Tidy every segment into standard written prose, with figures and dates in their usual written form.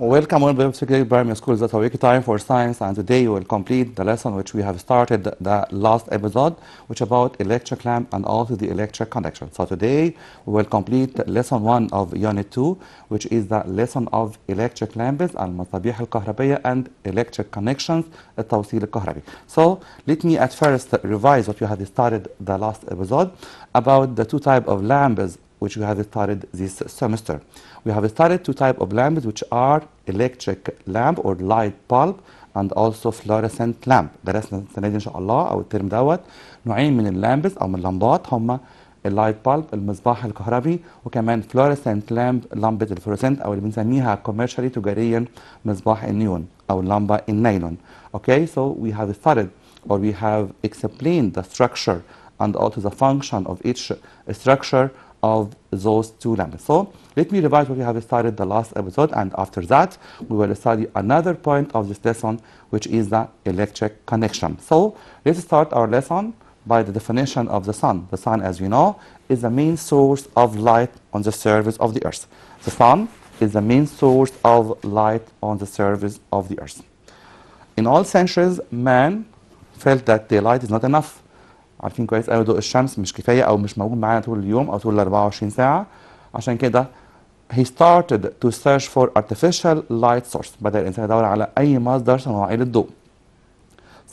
Welcome on the Primary School. That's our weekly time for science, and today we will complete the lesson which we have started the last episode, which about electric lamp and also the electric connection. So today we will complete lesson 1 of unit 2, which is the lesson of electric lamps, المصابيح الكهربية, and electric connections, التوصيل الكهربي. So let me at first revise what we have started the last episode about the two types of lamps which we have started this semester. We have started two types of lamps which are electric lamp or light bulb and also fluorescent lamp. درسنا السنة دي إن شاء الله أو الترم دوت نوعين من اللامبس أو من اللمبات هما اللايت بالب المصباح الكهربي وكمان fluorescent lamp لمبة الفلوريسنت أو اللي بنسميها commercially تجاريا مصباح النيون أو اللمبة النايلون. Okay, so we have started or we have explained the structure and also the function of each structure of those two lamps. So let me revise what we have started the last episode, and after that we will study another point of this lesson, which is the electric connection. So let's start our lesson by the definition of the sun. The sun, as we know, is the main source of light on the surface of the earth. The sun is the main source of light on the surface of the earth. In all centuries, man felt that daylight is not enough. عارفين كويس قوي ضوء الشمس مش كفايه او مش موجود معانا طول اليوم او طول ال 24 ساعه. عشان كده he started to search for artificial light source. بدأ الانسان يدور على اي مصدر صناعي للضوء.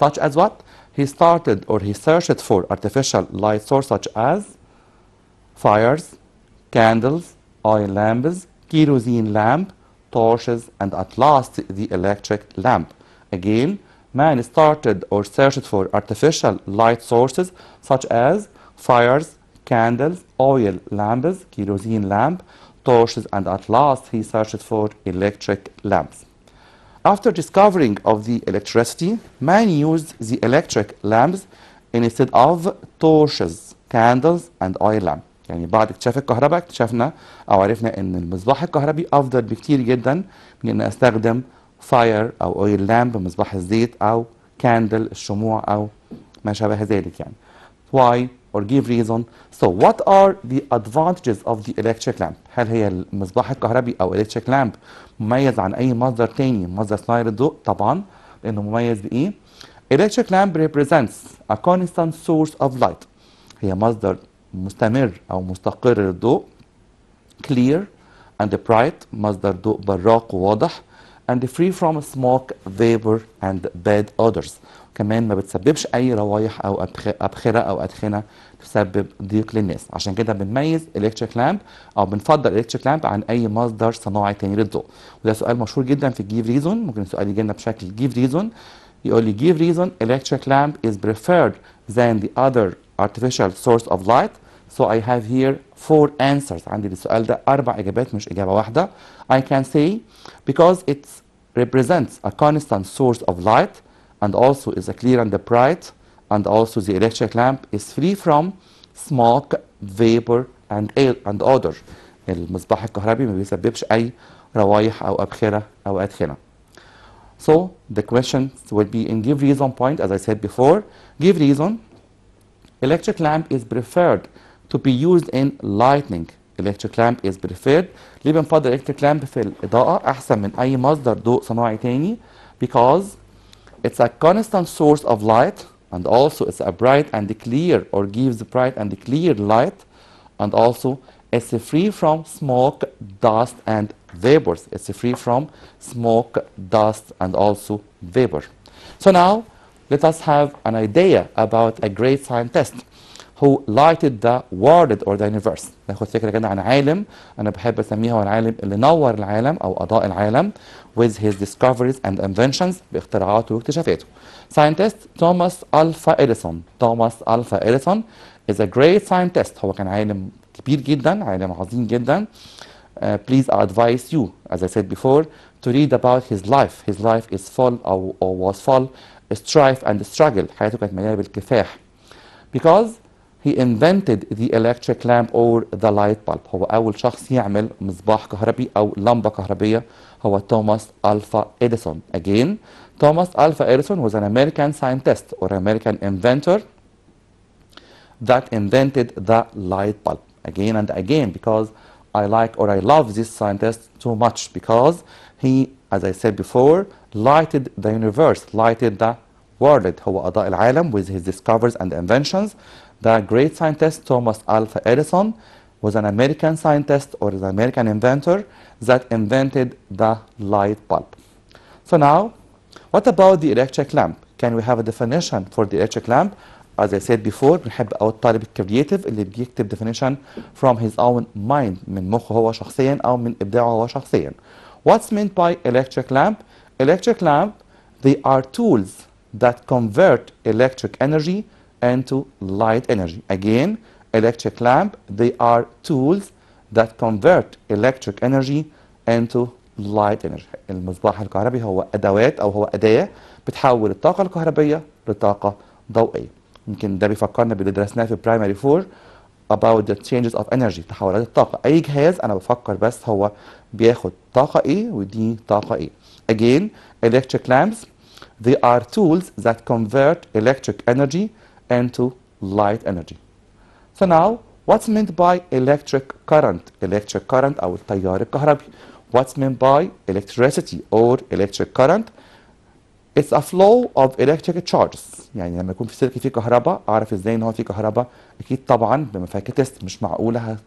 Such as what? He started or he searched for artificial light source such as fires, candles, oil lamps, kerosene lamp, torches, and at last the electric lamp. Again, man started or searched for artificial light sources such as fires, candles, oil lamps, kerosene lamp, torches, and at last he searched for electric lamps. After discovering of the electricity, man used the electric lamps instead of torches, candles, and oil lamp. يعني بعد اكتشاف الكهرباء اكتشفنا او عرفنا ان المصباح الكهربي افضل بكتير جدا من ان استخدم فاير او اويل لامب مصباح الزيت او كاندل الشموع او ما شابه ذلك يعني. Why or give reason. So what are the advantages of the electric lamp? هل هي المصباح الكهربي او electric lamp مميز عن اي مصدر تاني مصدر صناعي للضوء؟ طبعا لانه مميز بايه؟ Electric lamp represents a constant source of light. هي مصدر مستمر او مستقر للضوء. Clear and bright مصدر ضوء براق وواضح. And free from smoke, vapor, and bad odors. كمان ما بتسببش أي روايح أو أبخرة أو أدخنة تسبب ضيق للناس. عشان كده بنميز electric lamp أو بنفضل electric lamp عن أي مصدر صناعي تاني للضوء. وده سؤال مشهور جدا في give reason. ممكن السؤال يجي لنا بشكل give reason. يقول لي give reason electric lamp is preferred than the other artificial source of light. So I have here 4 answers. عندي للسؤال ده 4 إجابات مش إجابة واحدة. I can say because it represents a constant source of light and also is a clear and bright and also the electric lamp is free from smoke, vapor and air and odor. المصباح الكهربي ما بيسببش أي روايح أو أبخرة أو أدخنة. So the questions will be in give reason point as I said before. Give reason. Electric lamp is preferred to be used in lighting. electric lamp is preferred. ليه بنفضل electric lamp في الإضاءة أحسن من أي مصدر ضوء صناعي تاني؟ Because it's a constant source of light and also it's a bright and clear or gives bright and clear light and also it's free from smoke, dust and vapors. It's free from smoke, dust and also vapor. So now let us have an idea about a great scientist who lighted the world or the universe. ناخد فكرة كده عن عالم أنا بحب أسميه هو العالم اللي نور العالم أو أضاء العالم with his discoveries and inventions باختراعاته واكتشافاته. Scientist Thomas Alva Edison. Thomas Alva Edison is a great scientist. هو كان عالم كبير جدا عالم عظيم جدا. Please I advise you as I said before to read about his life. His life is full or was full strife and struggle. حياته كانت مليانة بالكفاح. Because he invented the electric lamp or the light bulb. هو أول شخص يعمل مصباح كهربي أو لمبة كهربية هو توماس ألفا إديسون. Again, Thomas Alva Edison was an American scientist or American inventor that invented the light bulb. Again and again because I like or I love this scientist too much because he, as I said before, lighted the universe, lighted the world. هو أضاء العالم with his discoveries and inventions. The great scientist Thomas Alva Edison was an American scientist or an American inventor that invented the light bulb. So now, what about the electric lamp? Can we have a definition for the electric lamp? As I said before, بنحب أو الطالب الكرييتيف اللي بيكتب definition from his own mind من مخه هو شخصيا أو من إبداعه هو شخصيا. What's meant by electric lamp? Electric lamp, they are tools that convert electric energy into light energy. Again, electric lamp, they are tools that convert electric energy into light energy. المصباح الكهربي هو أدوات أو هو أداة بتحول الطاقة الكهربية لطاقة ضوئية. يمكن ده بيفكرنا باللي درسناه في برايمري 4 about the changes of energy تحولات الطاقة. أي جهاز أنا بفكر بس هو بياخد طاقة إيه ودي طاقة إيه. Again, electric lamps, they are tools that convert electric energy into light energy. So now, what's meant by electric current? Electric current أو التيار الكهربي. What's meant by electricity or electric current? It's a flow of electric charges. يعني لما يكون في سلك فيه كهرباء أعرف إزاي إن هو فيه كهرباء؟ أكيد طبعا بمفاهيم تيست. مش معقولة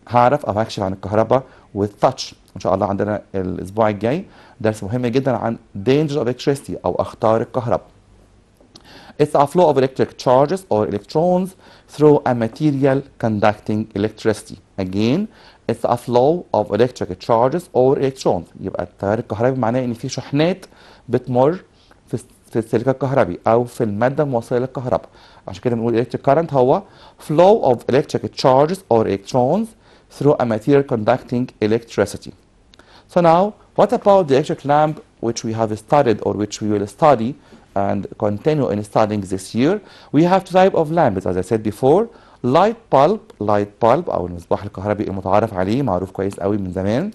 هعرف أو هكشف عن الكهرباء with touch. إن شاء الله عندنا الأسبوع الجاي درس مهم جدا عن dangers of electricity أو أخطار الكهرباء. It's a flow of electric charges or electrons through a material conducting electricity. Again, it's a flow of electric charges or electrons. يبقى التيار الكهربي معناه إن في شحنات بتمر في السلك الكهربي أو في المادة الموصلة للكهرباء. عشان كده بنقول electric current هو flow of electric charges or electrons through a material conducting electricity. So now, what about the electric lamp which we have studied or which we will study and continue in studying this year? We have two types of lamps, as I said before. light bulb أو المصباح الكهربي المتعارف عليه معروف كويس قوي من زمان,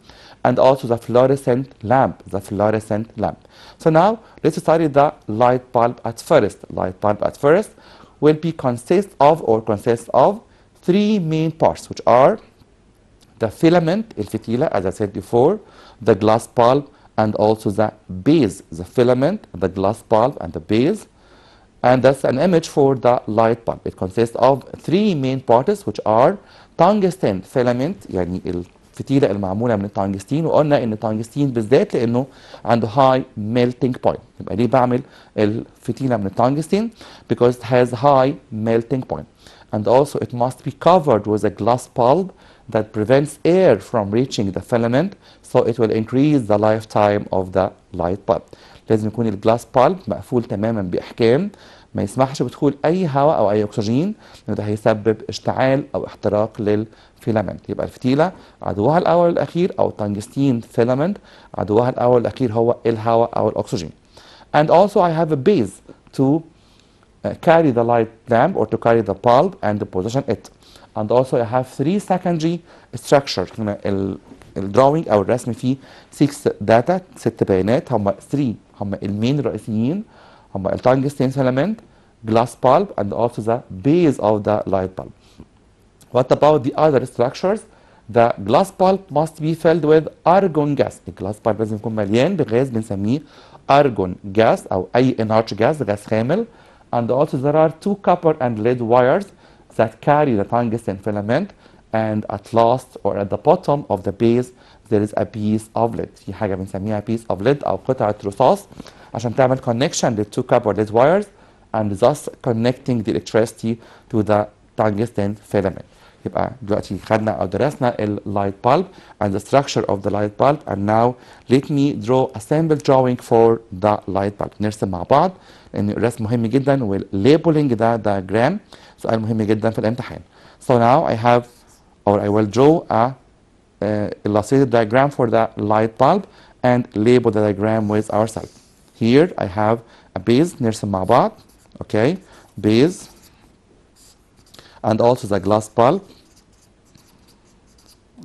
and also the fluorescent lamp. So now let's study the light bulb at first. Light bulb at first will be consists of three main parts, which are the filament, الفتيلة, as I said before, the glass bulb, and also the base, the filament, the glass bulb, and the base. And that's an image for the light bulb. It consists of three main parts, which are tungsten filament, يعني الفتيلة المعمولة من التنجستين, وقلنا إن التنجستين بالذات لأنه عنده high melting point. يبقى ليه بعمل الفتيلة من التنجستين? Because it has high melting point. And also it must be covered with a glass bulb that prevents air from reaching the filament, so it will increase the lifetime of the light bulb. لازم يكون الجلاس بالب مقفول تماما بإحكام, ما يسمحش بدخول أي هواء أو أي أكسجين, لأنه ده هيسبب اشتعال أو احتراق للفيلامنت. يبقى الفتيلة عدوها الأول والأخير أو تنجستين فيلامنت عدوها الأول والأخير هو الهواء أو الأكسجين. And also I have a base to carry the light lamp or to carry the bulb and to position it. And also I have three secondary structures. الدراوينج او الرسم فيه 6 داتا, 6 بيانات, هم 3 هم المين الرئيسيين, هم التنجستين فيلامنت, glass bulb, and also the base of the light bulb. What about the other structures? The glass bulb must be filled with argon gas. الجلاس bulb لازم يكون مليان بغاز بنسميه argon gas او اي inert gas, غاز خامل. And also there are 2 copper and lead wires that carry the tungsten filament, and at last or at the bottom of the base there is a piece of lead. في حاجة بنسميها piece of lead أو قطعة رصاص عشان تعمل connection to 2 copper lead wires and thus connecting the electricity to the tungsten filament. يبقى دلوقتي خدنا أو درسنا ال light bulb and the structure of the light bulb, and now let me draw a sample drawing for the light bulb. نرسم مع بعض لأن الرسم مهم جدا, وال labeling ده diagram سؤال مهم جدا في الامتحان. So now I have or I will draw a illustrated diagram for the light bulb and label the diagram with ourselves. Here I have a base, نرسم مع بعض, okay, base, and also the glass bulb,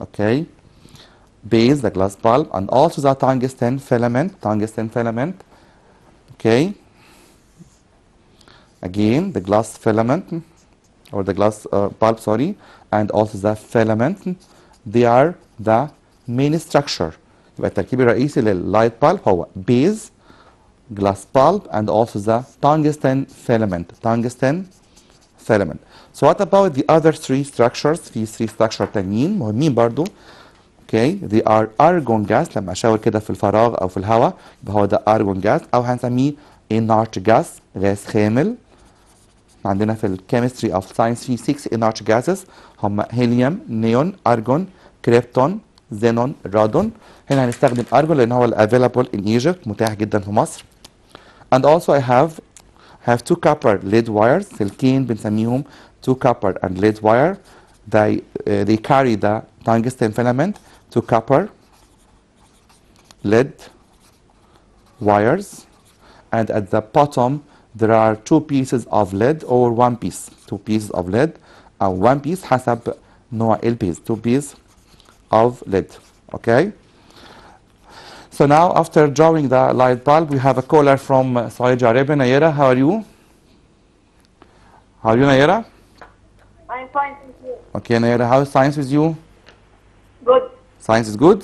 okay, base, the glass bulb, and also the tungsten filament, okay, again the glass filament or the glass bulb, sorry, and also the filament, they are the main structure. يبقى التركيب الرئيسي لللايت بالب هو base, glass bulb, and also the tungsten filament. Tungsten filament. So what about the other three structures؟ في 3 structure تانيين مهمين برضو. Okay, they are argon gas. لما اشاور كده في الفراغ او في الهواء يبقى هو ده argon gas او هنسميه inert gas، غاز خامل. عندنا في الكيمستري اوف ساينس في 6 inert gases هم هيليوم، نيون، ارجون، كريبتون، زينون، رادون. هنا هنستخدم ارجون لان هو الافيلابل in Egypt، متاح جدا في مصر. And also I have 2 copper lead wires. سلكين بنسميهم 2 copper and lead wire. They carry the tungsten filament. 2 copper lead wires, and at the bottom there are 2 pieces of lead or 1 piece. 2 pieces of lead or 1 piece حسب نوع البيز. 2 pieces of lead. Okay. So now after drawing the light bulb, we have a caller from Saudi Arabia. Nayera, how are you? How are you, Nayera? I'm fine, thank you. Okay, Nayera, how is science with you? Good. Science is good?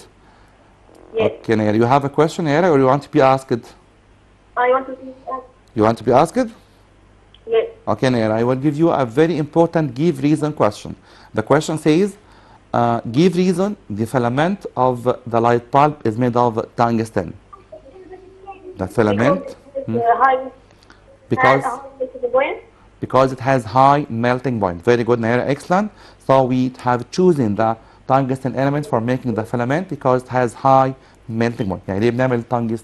Yes. Okay, Nayera, you have a question, Nayera, or you want to be asked? I want to ask. You want to be asked? Yes. Okay, Nayera, I will give you a very important give reason question. The question says, give reason the filament of the light bulb is made of tungsten. The filament? Because it has high melting point. Very good, Nayera, excellent. So we have chosen the tungsten element for making the filament because it has high melting point. يعني ليه بنعمل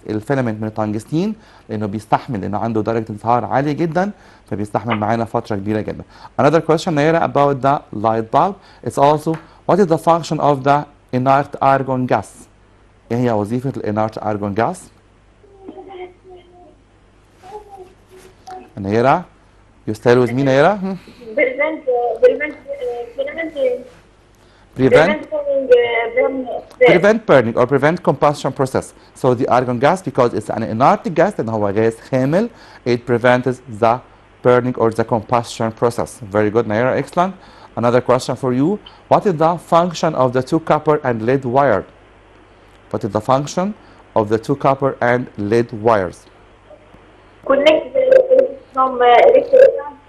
الفيلامنت من التنجستين؟ لانه بيستحمل، لانه عنده درجه انصهار عاليه جدا، فبيستحمل معانا فتره كبيره جدا. Another question, Nayera, about the light bulb. It's also what is the function of the inert argon gas? ايه هي وظيفه الانert argon gas؟ Nayera, you still with me, Nayera? Prevent burning or prevent combustion process. So the argon gas, because it's an inert gas and هو غاز خامل, it prevents the burning or the combustion process. Very good, Nayera, excellent. Another question for you. What is the function of the 2 copper and lead wire? What is the function of the 2 copper and lead wires? Connect from electric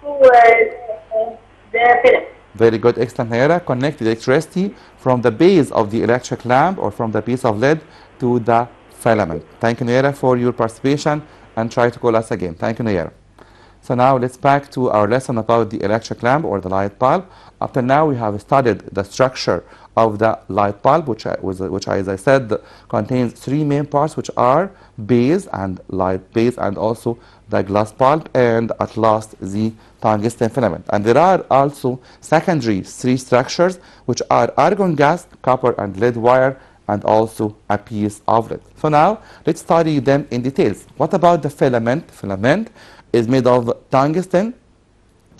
to the film. Very good, excellent, Nayera. Connect the electricity from the base of the electric lamp or from the piece of lead to the filament. Thank you, Nayera, for your participation, and try to call us again. Thank you, Nayera. So now let's back to our lesson about the electric lamp or the light bulb. Up to now we have studied the structure of the light bulb, which as I said contains 3 main parts, which are base and light base, and also the glass bulb, and at last the tungsten filament. And there are also secondary 3 structures, which are argon gas, copper and lead wire, and also a piece of lead. So now let's study them in details. What about the filament? Filament is made of tungsten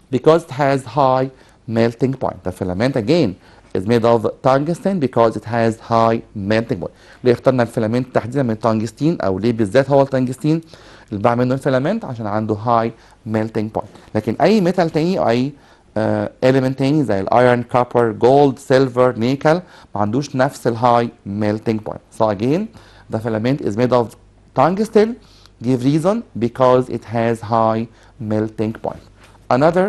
because it has high melting point. The filament again is made of tungsten because it has high melting point. ليه اخترنا الفيلامنت تحديدا من التنجستين، او ليه بالذات هو التنجستين اللي بعمل منه الفيلامنت؟ عشان عنده high melting point. لكن اي ميتال تاني او اي element تاني زي الايرون، كوبر، جولد، سيلفر، نيكل ما عندوش نفس الهاي melting point. So again the filament is made of tungsten. Give reason because it has high melting point. Another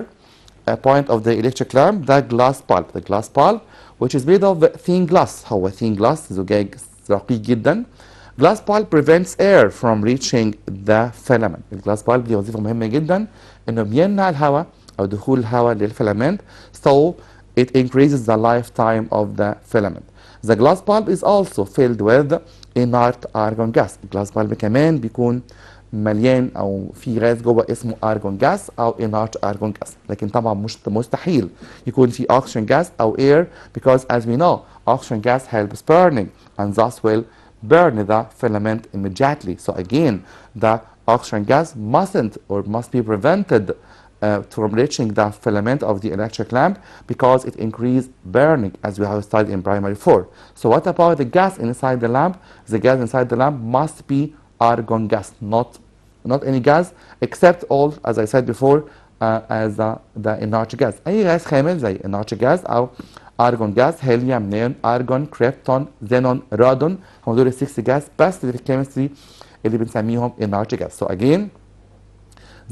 point of the electric lamp, the glass bulb. The glass bulb which is made of thin glass. هو thin glass زجاج رقيق جدا. Glass bulb prevents air from reaching the filament. الجلاس bulb ليه وظيفة مهمة جدا انه بيمنع الهواء او دخول الهواء للفيلامنت. So it increases the lifetime of the filament. The glass bulb is also filled with inert argon gas. الجلاس bulb كمان بيكون مليان او في غاز جوه اسمه argon gas او inert argon gas. لكن طبعا مش مستحيل يكون في oxygen gas او air, because as we know oxygen gas helps burning and thus will burn the filament immediately. So again the oxygen gas must be prevented from reaching the filament of the electric lamp because it increases burning, as we have studied in primary 4. So what about the gas inside the lamp? The gas inside the lamp must be argon gas, not any gas except all, as I said before, as the inert gas. أي غاز خامل زي inert gas أو ارجون جاز، هيليوم، نيون، ارجون، كريبتون، زينون، رادون، هم دول ال 6 جاز بس اللي في الكيمستري اللي بنسميهم inert gas. So again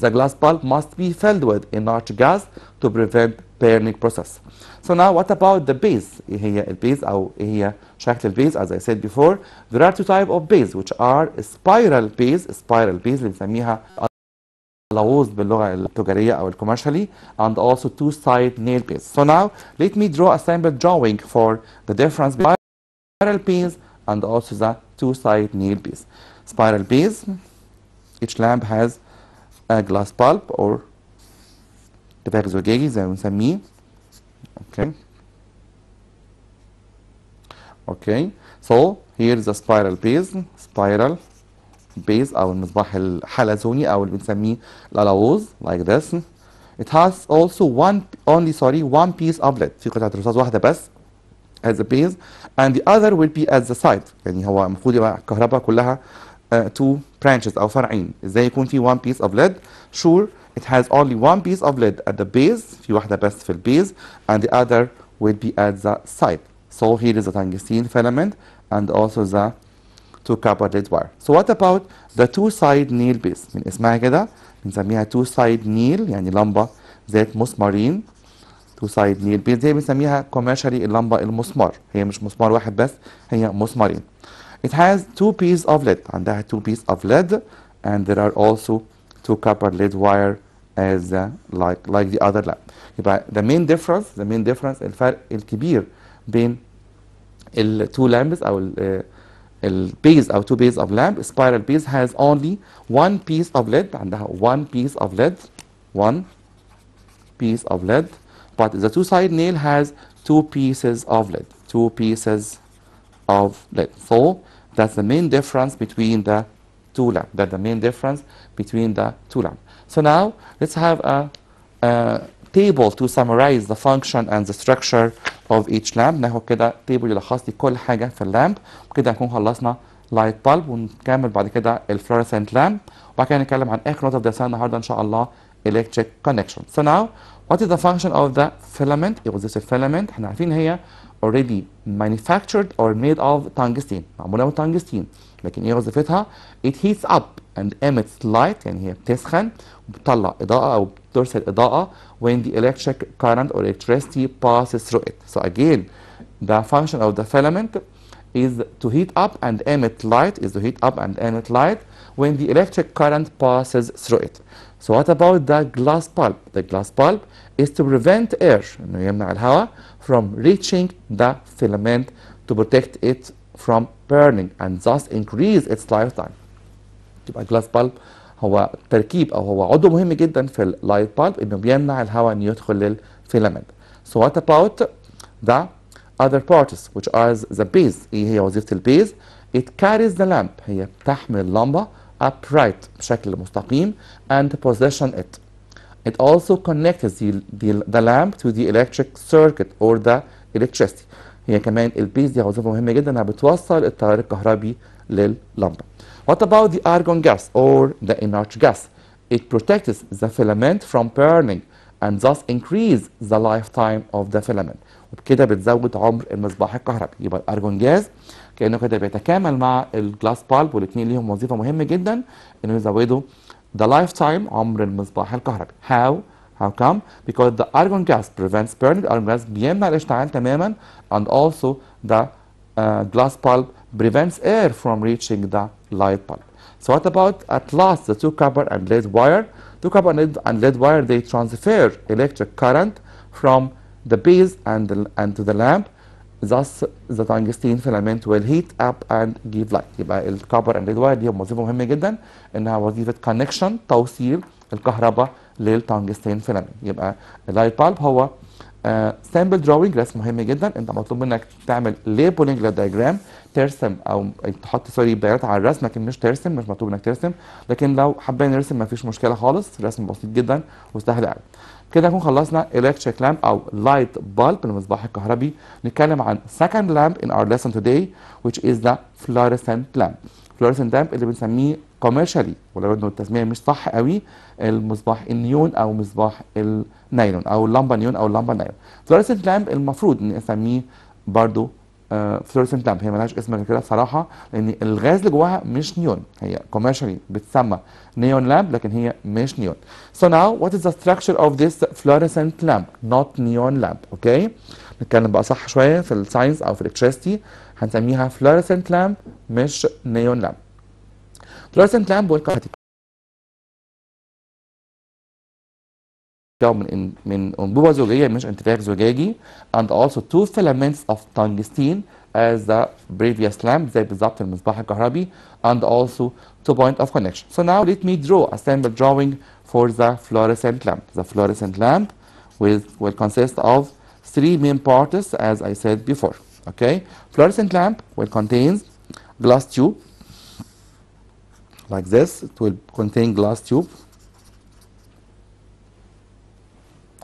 the glass bulb must be filled with inert gas to prevent burning process. So now what about the base? ايه هي البيز او ايه هي شكل البيز؟ As I said before there are two types of base which are spiral base اللي بنسميها لغوز باللغة التجارية أو الكوميرشالي and also two side nail base. So now let me draw a sample drawing for the difference between spiral base and also the two side nail base. Spiral base, each lamp has a glass bulb or دفاق زجاجي زي ما بنسميه. Okay. Okay. So here is the spiral base أو المصباح الحلزوني أو اللي بنسميه الألاووز like this. It has also one piece of lead. في قطعة رصاص واحدة بس as a base and the other will be at the side. يعني هو المفروض يبقى الكهرباء كلها two branches أو فرعين. إزاي يكون في one piece of lead؟ Sure, it has only one piece of lead at the base. في واحدة بس في البيز and the other will be at the side. So here is the tungsten filament and also the two copper lead wire. So what about the two side nail base؟ من اسمها كده بنسميها two side nail يعني لمبة ذات مسمارين. two side nail base دي بنسميها commercially اللمبة المسمار، هي مش مسمار واحد بس، هي مسمارين. It has two pieces of lead، عندها two pieces of lead and there are also two copper lead wire as like the other lamp. يبقى the main difference الفرق الكبير بين ال two lamps أو البيز أو two base of lamp. Spiral base has only one piece of lead، عندها one piece of lead but the two side nail has two pieces of lead. So that's the main difference between the two lamps. So now let's have a table to summarize the function and the structure of each lamp. ناخد كده تيبل يلخص لي كل حاجة في اللامب، وكده نكون خلصنا light bulb ونكمل بعد كده الفلورسنت لامب، وبعد كده نتكلم عن آخر نقطة في درسنا النهاردة إن شاء الله electric connection. So now what is the function of the filament؟ إيه وظيفة الفيلامنت؟ احنا عارفين هي already manufactured or made of tungsten، معمولة من tungsten، لكن ايه وظيفتها؟ it heats up and emits light، يعني هي بتسخن وبتطلع إضاءة أو بترسل إضاءة when the electric current or electricity passes through it. So again the function of the filament is to heat up and emit light when the electric current passes through it. So what about the glass bulb? The glass bulb is to prevent air، إنه يمنع الهواء from reaching the filament to protect it from burning and thus increase its lifetime. يبقى glass bulb هو تركيب أو هو عضو مهم جدا في اللايت bulb إنه بيمنع الهواء إنه يدخل للفيلامنت. So what about the other parts which are the base؟ إيه هي وظيفة البيز؟ It carries the lamp، هي بتحمل اللمبة upright بشكل مستقيم and position it. It also connects the lamp to the electric circuit or the electricity. هي كمان البيز دي وظيفة مهمة جدا انها بتوصل التيار الكهربي لللمبة. What about the argon gas or the inert gas? It protects the filament from burning and thus increase the lifetime of the filament. وبكده بتزود عمر المصباح الكهربي. يبقى الارجون جاز كأنه كده بيتكامل مع الجلاس بالب، والاثنين ليهم وظيفة مهمة جدا انه يزودوا the lifetime عمر المصباح الكهربي. How come? Because the argon gas prevents burning. Argon gas بيمنع الاشتعال تماما and also the glass bulb prevents air from reaching the light bulb. So what about at last the two copper and lead wire? Two copper and lead wire, they transfer electric current from the base and to the lamp. Thus the tungsten filament will heat up and give light. يبقى الكوبر and lead wire دي وظيفة مهمة جدا انها وظيفة connection توصيل الكهرباء للتungsten filament. يبقى اللايت بالب هو سامبل دروينج، رسم مهم جدا. انت مطلوب منك تعمل ليبلنج للدياجرام، ترسم او تحط بيانات على الرسم، لكن مش ترسم، مش مطلوب انك ترسم، لكن لو حابين نرسم ما فيش مشكله خالص، رسم بسيط جدا وسهل قوي. كده نكون خلصنا electric lamp او light bulb المصباح الكهربي. نتكلم عن second lamp in our lesson today which is the fluorescent lamp. fluorescent lamp اللي بنسميه commercially ولو انه التسميه مش صح قوي المصباح النيون او مصباح النايلون او اللمبه نيون او اللمبه نايلون. فلوريسنت لامب المفروض اني اسميه برضو فلوريسنت لامب، هي ملهاش اسم غير كده صراحه لان الغاز اللي جواها مش نيون، هي commercially بتسمى نيون لامب لكن هي مش نيون. So now what is the structure of this fluorescent lamp not neon lamp؟ اوكي نتكلم بقى صح شويه في الساينس او في الالكتريستي، هنسميها fluorescent lamp مش neon lamp. fluorescent lamp من انبوبه زجاجيه مش انتفاخ زجاجي and also two filaments of tungsten as the previous lamp زي بالظبط المصباح الكهربي and also two point of connection. So now let me draw a sample drawing for the fluorescent lamp. The fluorescent lamp will consist of three main parts as I said before. Okay, fluorescent lamp will contain glass tube like this. It will contain glass tube.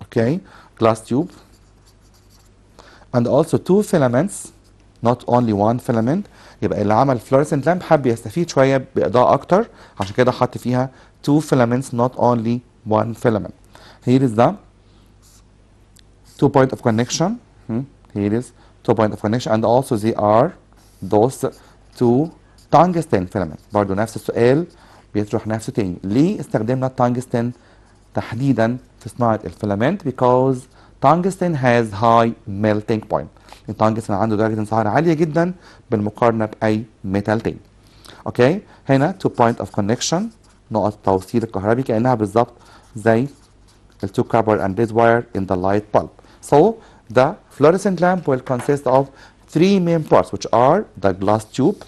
Okay, glass tube and also two filaments not only one filament. يبقى اللي عمل fluorescent lamp حب يستفيد شويه باضاءه اكتر عشان كده حط فيها two filaments not only one filament. Here is the two point of connection. Here is two point of connection and also they are those two tungsten filament. برضه نفس السؤال بيطرح نفسه تاني، ليه استخدمنا التنجستن تحديدا في صناعة الفيلامنت؟ because tungsten has high melting point. التنجستن عنده درجة انصهار عالية جدا بالمقارنة بأي ميتال تاني. اوكي هنا two point of connection نقط التوصيل الكهربي كأنها بالظبط زي ال two copper and lead wire in the light bulb. So the fluorescent lamp will consist of three main parts which are the glass tube,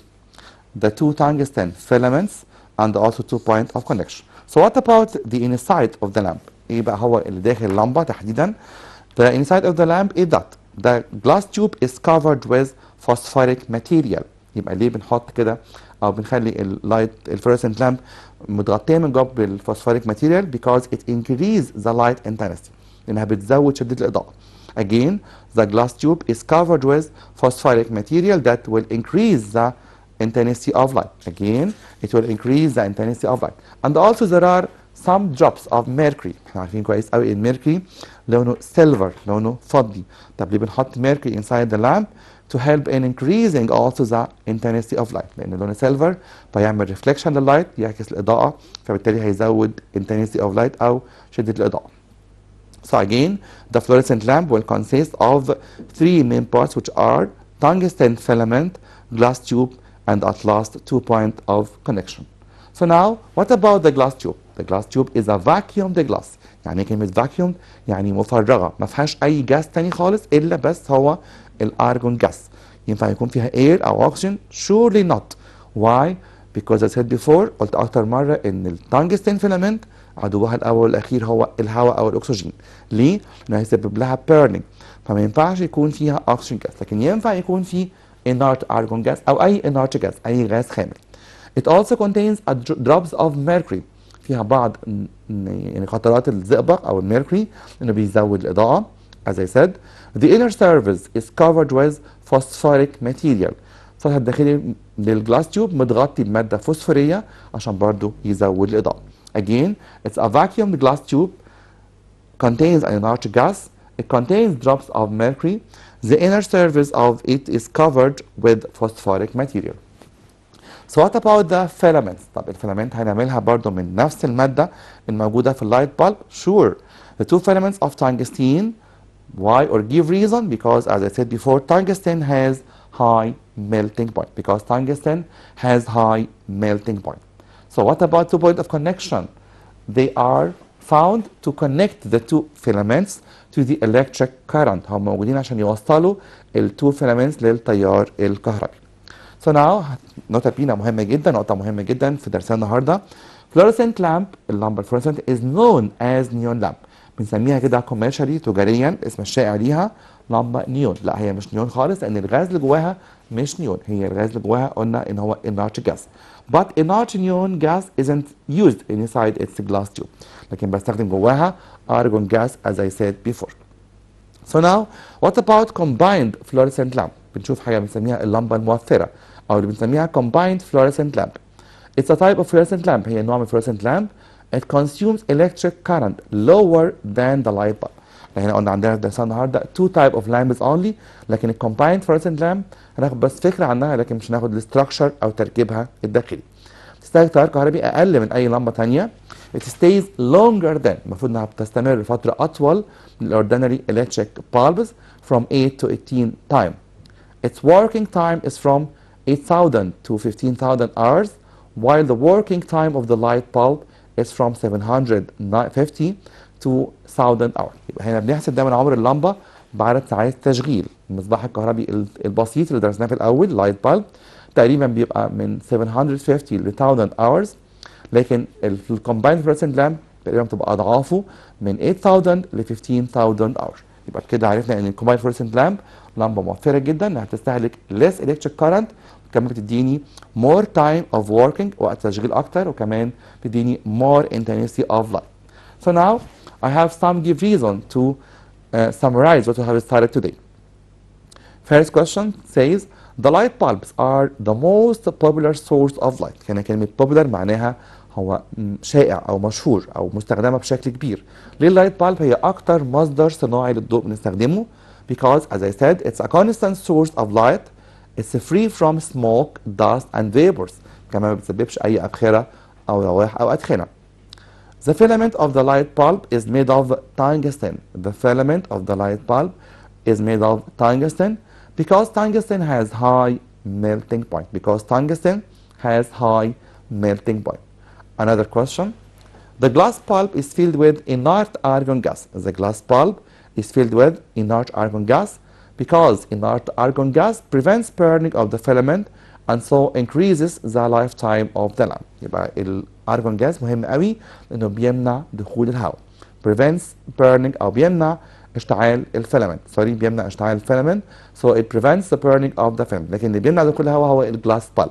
the two tungsten filaments and also two point of connection. So what about the inside of the lamp؟ ايه بقى هو اللي داخل اللمبه تحديدا؟ The inside of the lamp is that the glass tube is covered with phosphoric material. يبقى ليه بنحط كده او بنخلي اللايت الفلوريسنت لامب متغطيه من جوه بالفوسفوريك ماتيريال because it increase the light intensity لانها بتزود شده الاضاءه. Again the glass tube is covered with phosphoric material that will increase the intensity of light. Again it will increase the intensity of light and also there are some drops of mercury. احنا عارفين كويس قوي الميركوري لونه سيلفر لونه فضي. طب ليه بنحط mercury inside the lamp؟ to help in increasing also the intensity of light لان لونه سيلفر فيعمل reflection لللايت يعكس الاضاءه فبالتالي هيزود intensity of light او شده الاضاءه. So again the fluorescent lamp will consist of three main parts which are tungsten filament, glass tube and at last two point of connection. So now what about the glass tube? The glass tube is a vacuumed glass. يعني كلمة vacuum يعني مفرغة ما فيهاش أي جاز تاني خالص إلا بس هو الأرجون جاز. ينفع يكون فيها air أو oxygen؟ Surely not. Why? Because I said before قلت أكتر مرة إن التنجستين فيلامنت عدوها الأول والأخير هو الهواء أو الأكسجين. ليه؟ لأنه هيسبب لها burning فما ينفعش يكون فيها oxygen gas لكن ينفع يكون فيه inert argon gas أو أي inert gas أي غاز خامل. It also contains drops of mercury فيها بعض يعني قطرات الزئبق او الميركوري انه بيزود الاضاءه. As I said the inner surface is covered with phosphoric material. السطح الداخلي للجلاس تيوب متغطي بماده فوسفوريه عشان برضو يزود الاضاءه. Again it's a vacuum glass tube contains an inert gas. It contains drops of mercury. The inner surface of it is covered with phosphoric material. So what about the filaments؟ طب الفيلامنت هنعملها برضو من نفس المادة الموجودة في اللايت بالب؟ Sure. The two filaments of tungsten. Why or give reason? Because as I said before tungsten has high melting point. Because tungsten has high melting point. So what about two point of connection? They are found to connect the two filaments to the electric current. هم موجودين عشان يوصلوا ال two filaments للتيار الكهربي. So now نقطة بينا مهمة جدا نقطة مهمة جدا في درسنا النهارده. Fluorescent lamp اللمبة الفلورسنت is known as neon lamp. بنسميها كده commercially تجاريا اسم الشائع ليها لمبة نيون. لا هي مش نيون خالص لأن الغاز اللي جواها مش نيون، هي الغاز اللي جواها قلنا إن هو inert gas. But inert neon gas isn't used inside its glass tube. لكن بستخدم جواها argon gas as I said before. So now what about combined fluorescent lamp؟ بنشوف حاجة بنسميها اللمبة الموفرة أو اللي بنسميها combined fluorescent lamp. It's a type of fluorescent lamp. هي نوع من fluorescent lamp. It consumes electric current lower than the light bulb. هنا قلنا عندنا درسنا النهارده two type of lamps only، لكن ال combined fluorescent lamp هناخد بس فكرة عنها، لكن مش هناخد الستراكشر أو تركيبها الداخلي. تستهلك تيار كهربي أقل من أي لمبة تانية. It stays longer than، المفروض إنها بتستمر فترة أطول من ال ordinary electric bulbs from 8 to 18 time. Its working time is from 8,000 to 15,000 hours, while the working time of the light bulb is from 750 to 1,000 hours. يبقى هنا بنحسب دايما عمر اللمبة بعدد ساعات تشغيل. المصباح الكهربي البسيط اللي درسناه في الأول لايت بالب تقريبا بيبقى من 750 ل 1000 hours، لكن الكومبايند فلورسنت لامب تقريبا بتبقى أضعافه من 8000 ل 15000 hours. يبقى كده عرفنا إن الكومبايند فلورسنت لامب لمبة موفرة جدا، إنها تستهلك less electric current، كمان بتديني more time of working، وقت تشغيل أكتر، وكمان بتديني more intensity of light. So now I have some give reason to summarize what we have started today. First question says the light bulbs are the most popular source of light. هنا كلمة popular معناها هو شائع أو مشهور أو مستخدمة بشكل كبير. ليه اللايت بالب هي أكتر مصدر صناعي للضوء بنستخدمه؟ Because as I said it's a constant source of light. It's free from smoke, dust and vapors. كمان ما بتسببش أي أبخرة أو روائح أو أدخنة. The filament of the light bulb is made of tungsten. The filament of the light bulb is made of tungsten because tungsten has high melting point. Because tungsten has high melting point. Another question. The glass bulb is filled with inert argon gas. The glass bulb is filled with inert argon gas because inert argon gas prevents burning of the filament and so increases the lifetime of the lamp. يبقى الارجون جاز مهم قوي لانه بيمنع دخول الهواء. prevents burning او بيمنع اشتعال الفيلامنت. بيمنع اشتعال الفيلامنت so it prevents the burning of the filament. لكن اللي بيمنع دخول الهواء هو الجلاس بالب.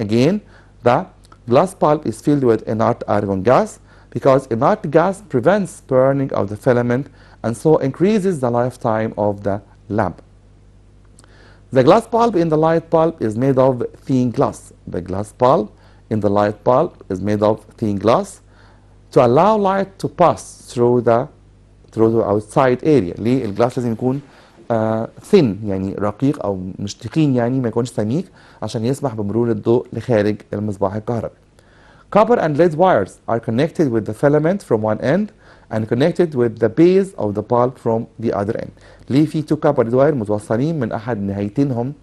Again the glass bulb is filled with inert argon gas because inert gas prevents burning of the filament and so increases the lifetime of the lamp. The glass bulb in the light bulb is made of thin glass. The glass bulb in the light bulb is made of thin glass to allow light to pass through the outside area. ليه الجلاس لازم يكون thin يعني رقيق أو مش تخين يعني ما يكونش سميك عشان يسمح بمرور الضوء لخارج المصباح الكهربي. Copper and lead wires are connected with the filament from one end and connected with the base of the bulb from the other end. ليه في تو كابر واير متوصلين من احد نهايتينهم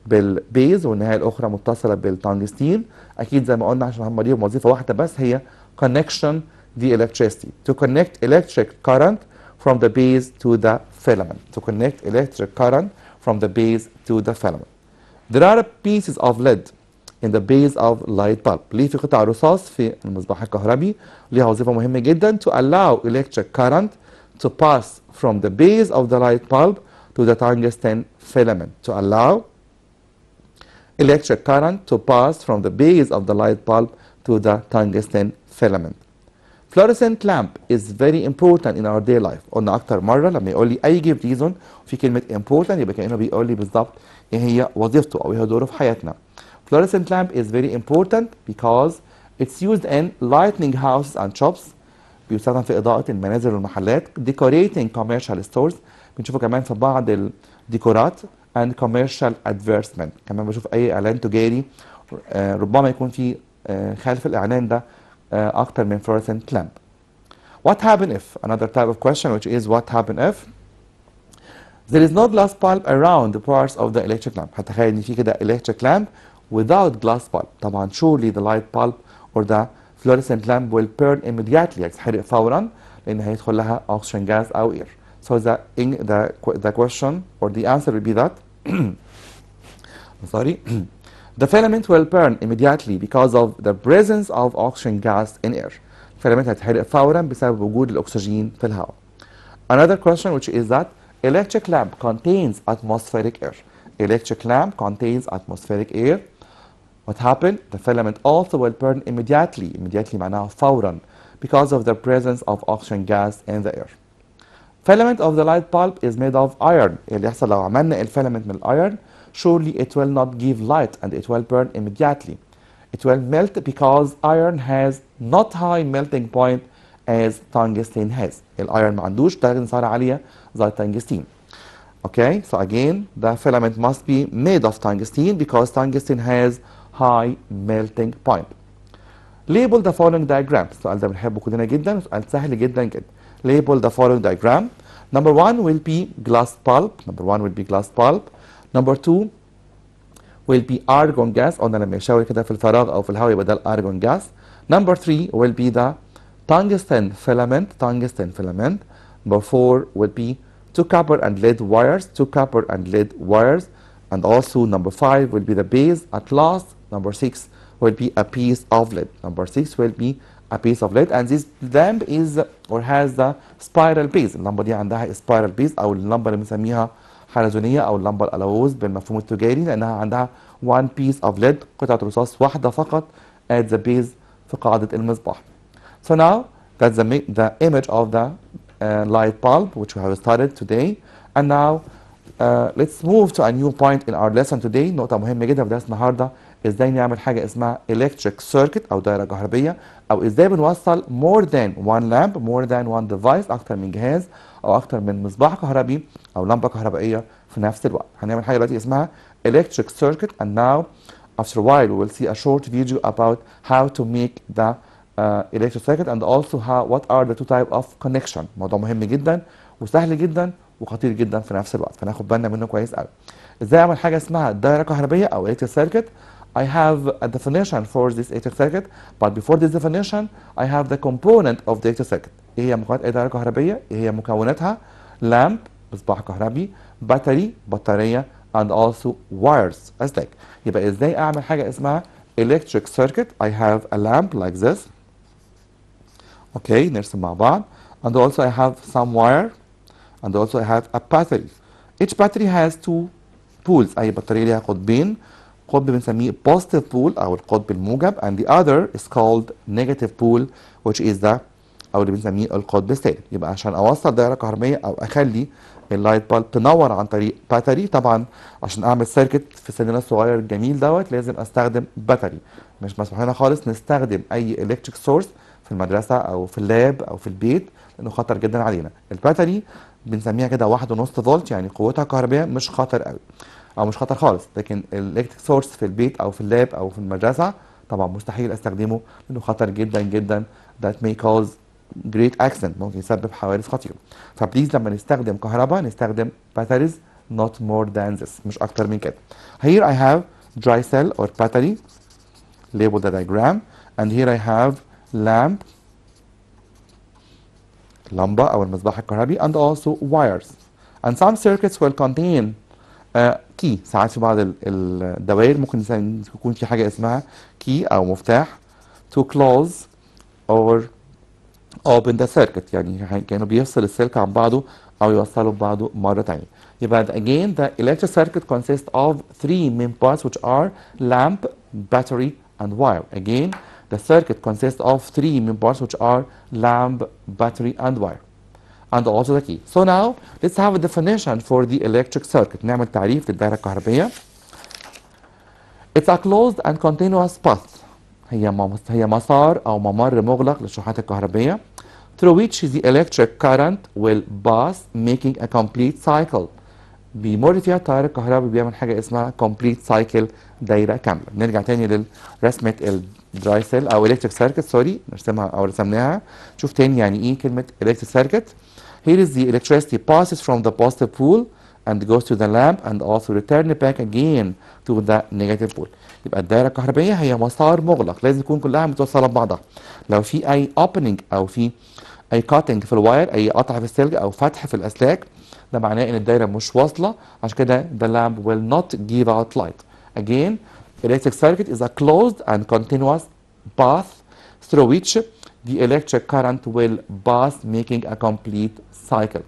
بالبيز والنهايه الاخرى متصله بالتنجستين؟ اكيد زي ما قلنا عشان هم ليهم وظيفه واحده بس، هي connection the electricity to connect electric current from the base to the filament. To connect electric current from the base to the filament. There are pieces of lead in the base of light bulb. ليه في قطع رصاص في المصباح الكهربي ليها وظيفة مهمة جدا to allow electric current to pass from the base of the light bulb to the tungsten filament. To allow electric current to pass from the base of the light bulb to the tungsten filament. Fluorescent lamp is very important in our day life. قلنا أكتر مرة لما يقول لي أي give reason في كلمة important يبقى كأنه بيقول لي بالظبط إيه هي وظيفته أو إيه هو دوره في حياتنا. Fluorescent lamp is very important because it's used in lighting houses and shops. بيستخدم في إضاءة المنازل والمحلات. Decorating commercial stores. بنشوفه كمان في بعض الديكورات and commercial advertisement. كمان بشوف أي إعلان تجاري ربما يكون في خلف الإعلان ده أكتر من fluorescent lamp. What happen if? Another type of question which is what happen if there is no glass bulb around the parts of the electric lamp. هتخيل إن في كده electric lamp without glass bulb. طبعا surely the light bulb or the fluorescent lamp will burn immediately. هتتحرق فورا لأن هيدخل لها oxygen gas أو air. So the question or the answer will be that sorry the filament will burn immediately because of the presence of oxygen gas in air. الفيلامنت هتتحرق فورا بسبب وجود الأكسجين في الهواء. Another question which is that electric lamp contains atmospheric air. Electric lamp contains atmospheric air. What happened? The filament also will burn immediately. Immediately معناها فورا because of the presence of oxygen gas in the air. Filament of the light bulb is made of iron. اللي يحصل لو عملنا الفيلامنت من الايرن surely it will not give light and it will burn immediately. It will melt because iron has not high melting point as tungsten has. الايرون ما عندوش درجة انصهار عالية زي التنجستين. Okay, so again, the filament must be made of tungsten because tungsten has high melting point. Label the following diagram. السؤال ده بنحبه كلنا جدا، سؤال سهل جدا جدا. Label the following diagram. Number 1 will be glass pulp. Number 1 will be glass pulp. Number 2 will be argon gas. قلنا لما يشاور كده في الفراغ أو في الهواء يبقى ده الارجون gas. Number 3 will be the tungsten filament. Tungsten filament. Number 4 will be two copper and lead wires. Two copper and lead wires. And also number 5 will be the base. At last, number 6 will be a piece of lead. Number 6 will be a piece of lead, and this lamp is or has the spiral base. اللمبة دي عندها spiral base أو اللمبة اللي بنسميها حلزونية أو اللمبة الألوز بالمفهوم التجاري، لأنها عندها one piece of lead، قطعة رصاص واحدة فقط at the base في قاعدة المصباح. So now that's the image of the light bulb which we have studied today. And now let's move to a new point in our lesson today. نقطة مهمة جدا في درس النهارده، ازاي نعمل حاجة اسمها electric circuit أو دائرة كهربية، أو ازاي بنوصل more than one lamp, more than one device، أكتر من جهاز أو أكتر من مصباح كهربي أو لمبة كهربائية في نفس الوقت. هنعمل حاجة دلوقتي اسمها electric circuit, and now after a while we will see a short video about how to make the electric circuit and also what are the two type of connection. موضوع مهم جدا وسهل جدا وخطير جدا في نفس الوقت، فناخد بالنا منه كويس قوي. ازاي اعمل حاجه اسمها دائره كهربيه او electric circuit. I have a definition for this electric circuit, but before this definition I have the component of the electric circuit. ايه هي مكونات اي دائره كهربيه؟ ايه هي مكوناتها؟ لامب مصباح كهربي، بطاري بطاريه، and also wires اسلاك. يبقى ازاي اعمل حاجه اسمها electric circuit. I have a lamp like this. Okay, نرسم مع بعض. And also I have some wire. And also I have a battery. Each battery has two poles. أي بطارية ليها قطبين. قطب بنسميه positive pole أو القطب الموجب, and the other is called negative pole which is the أو اللي بنسميه القطب السالب. يبقى عشان أوصل دائرة كهربائية أو أخلي اللايت بالب تنور عن طريق باتري، طبعا عشان أعمل سيركت في سننا الصغير الجميل دوت لازم أستخدم باتري. مش مسموح لنا خالص نستخدم أي إلكتريك سورس في المدرسة أو في اللاب أو في البيت لأنه خطر جدا علينا. الباتري بنسميها كده 1.5 فولت، يعني قوتها كهربائيه مش خطر قوي او مش خطر خالص، لكن الالكتريك سورس في البيت او في اللاب او في المدرسه طبعا مستحيل استخدمه لانه خطر جدا جدا. that may cause great accident، ممكن يسبب حوادث خطيره. فبليز لما نستخدم كهرباء نستخدم batteries not more than this، مش اكتر من كده. Here I have dry cell or battery, label the diagram, and here I have lamp لمبة أو المصباح الكهربي and also wires. And some circuits will contain key. ساعات في بعض الدوائر ممكن يكون في حاجة اسمها key أو مفتاح to close or open the circuit، يعني كانوا بيفصل السلك عن بعضه أو يوصله ببعضه مرة تانية. يبقى again the electric circuit consists of three main parts which are lamp, battery and wire. Again the circuit consists of three main parts which are lamp, battery and wire and also the key. So now let's have a definition for the electric circuit. نعمل تعريف للدائرة الكهربية. It's a closed and continuous path. هي مسار أو ممر مغلق للشحنات الكهربية through which the electric current will pass making a complete cycle. بيمر فيها التيار الكهربي بيعمل حاجة اسمها complete cycle، دايرة كاملة. نرجع تاني لرسمة الدراي سيل أو electric circuit، سوري نرسمها أو رسمناها. شوف تاني يعني إيه كلمة electric circuit. Here is the electricity passes from the positive pole and goes to the lamp and also return back again to the negative pole. يبقى الدائرة الكهربائية هي مسار مغلق، لازم تكون كلها متوصلة ببعضها. لو في أي opening أو في أي cutting في الواير، أي قطع في السلك أو فتح في الأسلاك، ده معناه إن الدائرة مش واصلة، عشان كده the lamp will not give out light. Again, electric circuit is a closed and continuous path through which the electric current will pass making a complete cycle.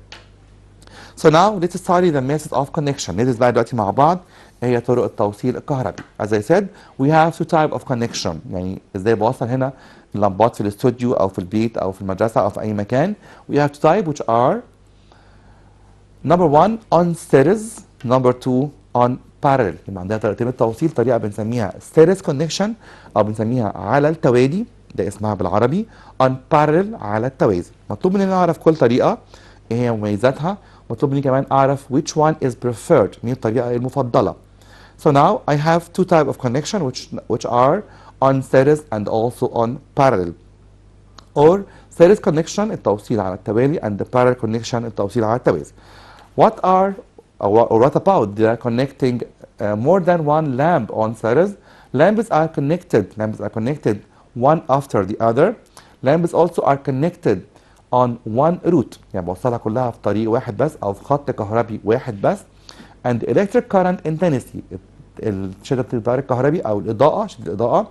So now let's study the methods of connection. ندرس بقى دلوقتي مع بعض ايه هي طرق التوصيل الكهربي. As I said, we have two type of connection. يعني ازاي بوصل هنا اللمبات في الاستوديو او في البيت او في المدرسة او في اي مكان. We have two type which are number one on series, number two on parallel. يبقى عندنا طريقتين التوصيل، طريقه بنسميها series connection او بنسميها على التوالي، ده اسمها بالعربي on parallel على التوازي. مطلوب مننا نعرف كل طريقه ايه هي مميزاتها، مطلوب مني كمان اعرف which one is preferred، مين الطريقه المفضله. So now I have two types of connection which are on series and also on parallel. Or series connection التوصيل على التوالي and the parallel connection التوصيل على التوازي. What are or what about the connecting more than one lamp on series? Lamps are connected one after the other. Lamps also are connected on one route، يعني بوصلها كلها في طريق واحد بس او في خط كهربي واحد بس. And electric current intensity شدة التيار الكهربي او الاضاءة، شدة الاضاءة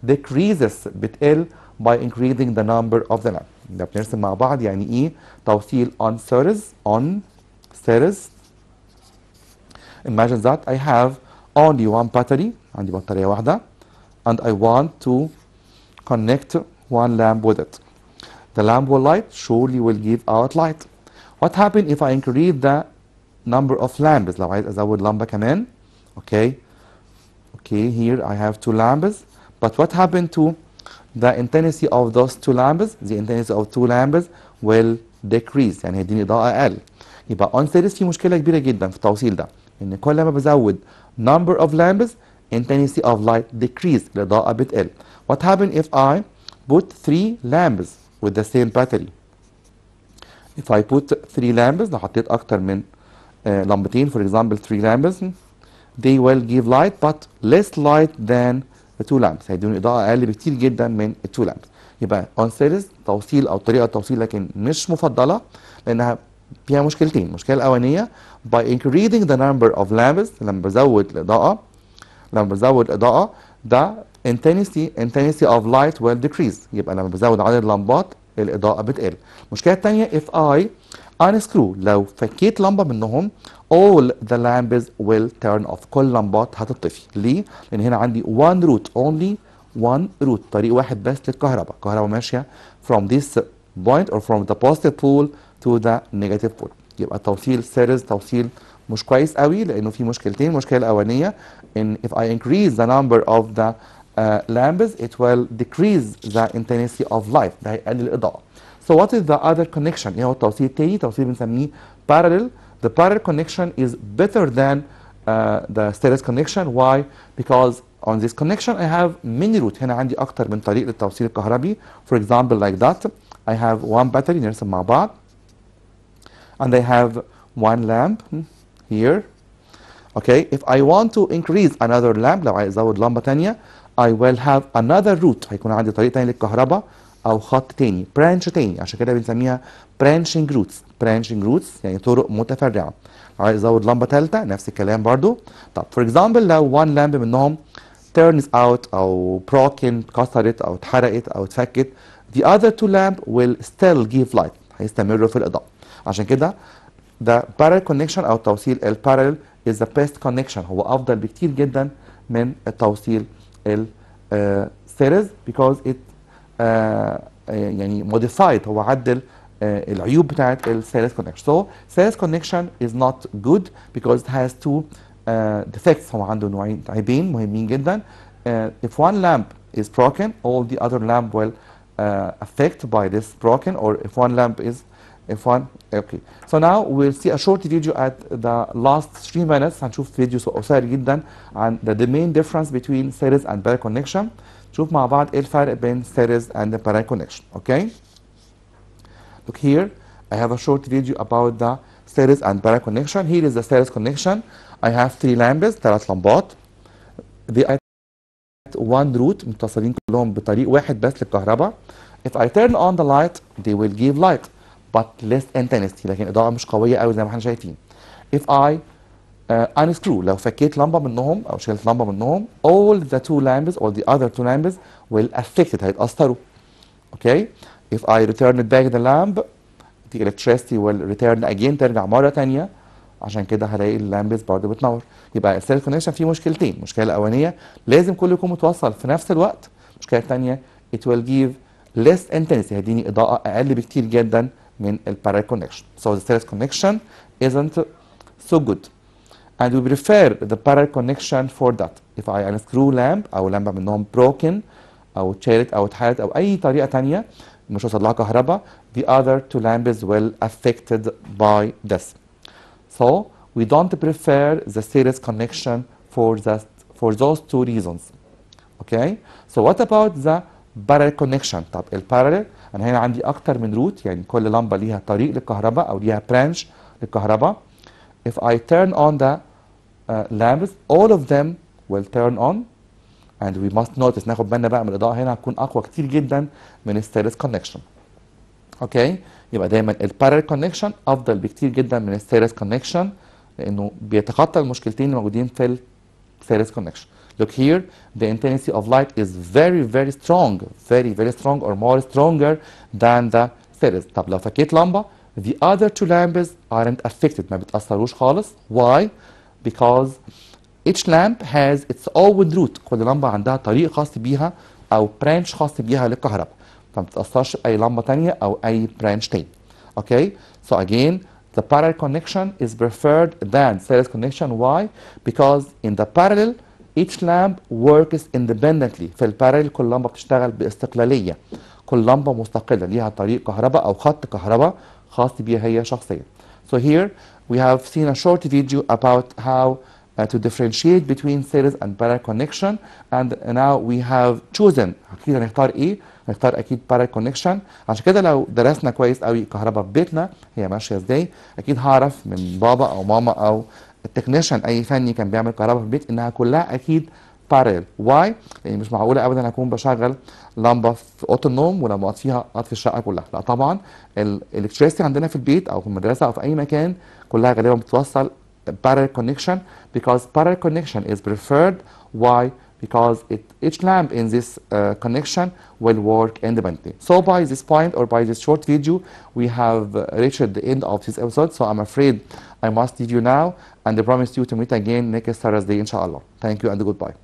decreases بتقل by increasing the number of the lamp. ده بنرسم مع بعض يعني ايه توصيل on series. Imagine that I have only one battery، عندي بطارية واحدة and I want to connect one lamp with it. The lamp will light, surely will give out light. What happens if I increase the number of lamps؟ لو عايز ازود لمبة كمان. Okay, here I have two lamps, but what happened to the intensity of those two lamps? The intensity of two lamps will decrease، يعني هيديني إضاءة أقل. يبقى on series في مشكلة كبيرة جدا في التوصيل ده، إن كل ما بزود number of lamps intensity of light decrease، الإضاءة بتقل. What happens if I put 3 lamps with the same battery؟ If I put 3 lamps، لو حطيت أكتر من لمبتين for example 3 lamps، they will give light but less light than the 2 lamps، هيدوني إضاءة أقل بكتير جدا من ال 2 lamps. يبقى on series توصيل أو طريقة توصيل لكن مش مفضلة لأنها فيها مشكلتين. المشكلة الأولانية by increasing the number of lamps، لما بزود الإضاءة ده intensity of light will decrease، يبقى لما بزود عدد اللمبات الإضاءة بتقل. المشكلة الثانية if I unscrew، لو فكيت لمبة منهم all the lamps will turn off، كل لمبات هتطفي. ليه؟ لأن هنا عندي one route، only one route، طريق واحد بس للكهرباء، الكهرباء ماشية from this point or from the positive pole to the negative pole. يبقى توصيل سيريز توصيل مش كويس قوي لأنه في مشكلتين. المشكلة الأولانية إن if I increase the number of the lamps it will decrease the intensity of light، ده هيقلل الإضاءة. So what is the other connection؟ ايه هو التوصيل التاني؟ توصيل بنسميه parallel. The parallel connection is better than the series connection. Why? Because on this connection I have many routes، هنا عندي أكتر من طريق للتوصيل الكهربي. For example like that I have one battery، نرسم مع بعض. And I have one lamp here. Okay, if I want to increase another lamp، لو عايز أزود لمبة تانية I will have another route، هيكون عندي طريق تاني للكهرباء أو خط تاني، branch تاني، عشان كده بنسميها branching routes يعني طرق متفرعة. لو عايز أزود لمبة تالتة نفس الكلام برضو. طب for example لو one lamp منهم turns out أو broken، اتكسرت أو اتحرقت أو اتفكت، the other two lamp will still give light، هيستمروا في الإضاءة. عشان كده the parallel connection أو توصيل البارallel is the best connection، هو أفضل بكتير جدا من التوصيل series because it يعني modified، هو عدل العيوب بتاعت series connection. So series connection is not good because it has two defects، هو عنده عيبين مهمين جدا. If one lamp is broken all the other lamp will affected by this broken, or if one lamp is okay. So now we'll see a short video at the last 3 minutes. هنشوف فيديو قصير جدا عن the main difference between series and parallel connection. نشوف مع بعض ايه الفرق بين series and the parallel connection. Okay. Look here. I have a short video about the series and parallel connection. Here is the series connection. I have 3 lamps، 3 لمبات. They are at one route، متصلين كلهم بطريق واحد بس للكهرباء. If I turn on the light they will give light but less intensity، لكن إضاءة مش قوية قوي زي ما احنا شايفين. If I unscrew، لو فكيت لمبة منهم أو شلت لمبة منهم all the two lamps or the other two lamps will affect it، هيتأثروا. Okay. If I return back the lamp the electricity will return again، ترجع مرة تانية، عشان كده هلاقي اللامبس برضه بتنور. يبقى السيريز كونكشن فيه مشكلتين، المشكلة الأولانية لازم كله يكون متوصل في نفس الوقت. المشكلة الثانية it will give less intensity، هيديني إضاءة أقل بكتير جدا من البارallel connection. So the series connection isn't so good. and we prefer the parallel connection for that. if I unscrew lamp أو لمبة منهم broken أو اتشالت أو اتحلت أو أي طريقة تانية مش وصل لها كهرباء, the other two lamps will affected by this. So we don't prefer the series connection for those two reasons. Okay. So what about the parallel connection؟ طب البارallel أنا هنا عندي أكتر من روت, يعني كل لمبة ليها طريق للكهرباء أو ليها branch للكهرباء. If I turn on the lamps, all of them will turn on, and we must notice ناخد بالنا بقى من الإضاءة هنا هتكون أقوى كتير جدا من الستيريس كونكشن. اوكي, يبقى دايما البارallel كونكشن أفضل بكتير جدا من الستيريس كونكشن لأنه بيتخطى المشكلتين اللي موجودين في الستيريس كونكشن. Look here, the intensity of light is very strong, very strong or more stronger than the series. طب لو فكيت لمبة, the other two lamps aren't affected, ما بتأثروش خالص. Why? Because each lamp has its own route. كل لمبة عندها طريق خاص بيها أو branch خاص بيها للكهرباء, فما بتتأثرش بأي لمبة تانية أو أي branch تاني. Okay, so again the parallel connection is preferred than series connection. Why? Because in the parallel each lamp works independently. في البارallel كل لمبة بتشتغل باستقلالية, كل لمبة مستقلة ليها طريق كهرباء أو خط كهرباء خاص بيها هي شخصيا. So here we have seen a short video about how to differentiate between series and parallel connection, and now we have chosen. أكيد هنختار إيه؟ هنختار أكيد parallel connection. عشان كده لو درسنا كويس قوي الكهرباء في بيتنا هي ماشية إزاي, أكيد هعرف من بابا أو ماما أو التكنيشن أي فني كان بيعمل كهرباء في البيت إنها كلها أكيد parallel. Why؟ لأن مش معقولة أبدا أكون بشغل لمبة في أوضة النوم ولما أطفيها أطفي الشقة كلها. لا طبعا, الإلكتريسيتي عندنا في البيت أو في المدرسة أو في أي مكان كلها غالبا بتوصل parallel connection, because parallel connection is preferred. Why? Because each lamp in this connection will work independently. So by this point or by this short video we have reached the end of this episode, so I'm afraid I must leave you now and I promise you to meet again next Thursday inshallah. Thank you and goodbye.